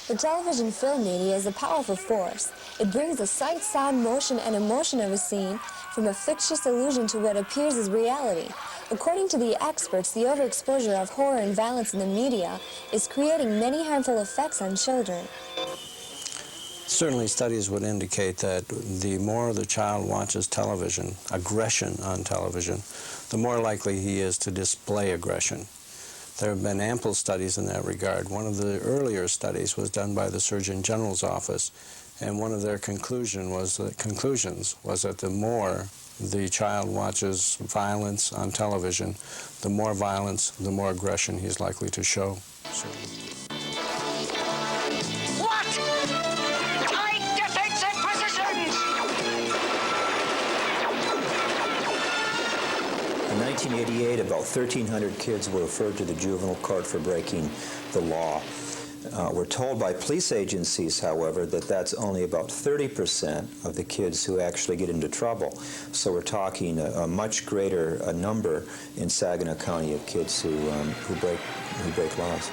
The television film media is a powerful force. It brings the sight, sound, motion, and emotion of a scene from a fictitious illusion to what appears as reality. According to the experts, the overexposure of horror and violence in the media is creating many harmful effects on children. Certainly studies would indicate that the more the child watches television, aggression on television, the more likely he is to display aggression. There have been ample studies in that regard. One of the earlier studies was done by the Surgeon General's office, and one of their conclusions was that the more the child watches violence on television, the more violence, the more aggression he's likely to show. In 1988, about 1,300 kids were referred to the juvenile court for breaking the law. We're told by police agencies, however, that that's only about 30% of the kids who actually get into trouble. So we're talking a much greater number in Saginaw County of kids who break laws.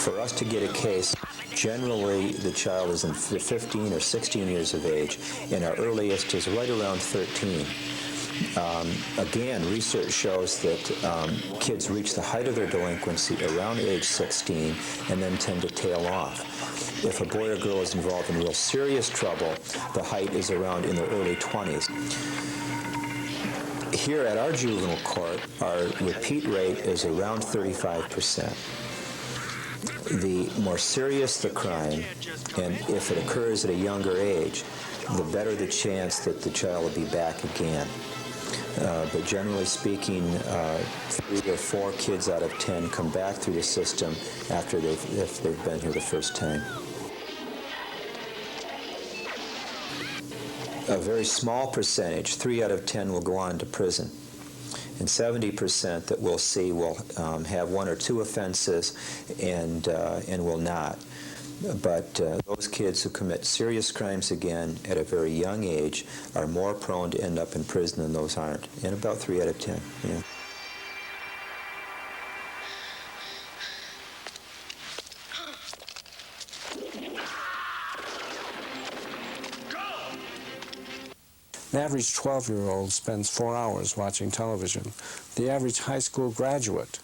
For us to get a case, generally the child is in 15 or 16 years of age, and our earliest is right around 13. Again, research shows that kids reach the height of their delinquency around age 16 and then tend to tail off. If a boy or girl is involved in real serious trouble, the height is around in their early 20s. Here at our juvenile court, our repeat rate is around 35%. The more serious the crime, and if it occurs at a younger age, the better the chance that the child will be back again. But generally speaking, 3 or 4 kids out of 10 come back through the system after if they've been here the first time. A very small percentage, 3 out of 10, will go on to prison. And 70% that we'll see will have 1 or 2 offenses and will not. But those kids who commit serious crimes again at a very young age are more prone to end up in prison than those aren't. And about 3 out of 10, yeah. An average 12-year-old spends 4 hours watching television. The average high school graduate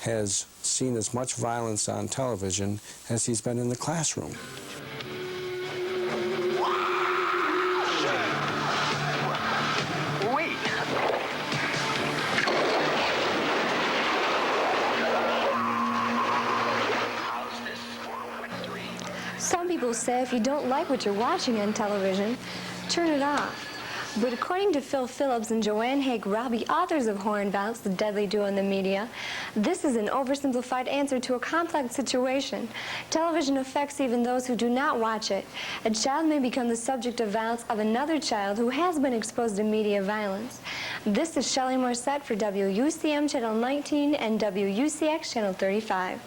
has seen as much violence on television as he's been in the classroom. Some people say if you don't like what you're watching on television, turn it off. But according to Phil Phillips and Joanne Haig-Robbie, authors of Horror and Violence, The Deadly Duo in the Media, this is an oversimplified answer to a complex situation. Television affects even those who do not watch it. A child may become the subject of violence of another child who has been exposed to media violence. This is Shelly Morrissette for WUCM Channel 19 and WUCX Channel 35.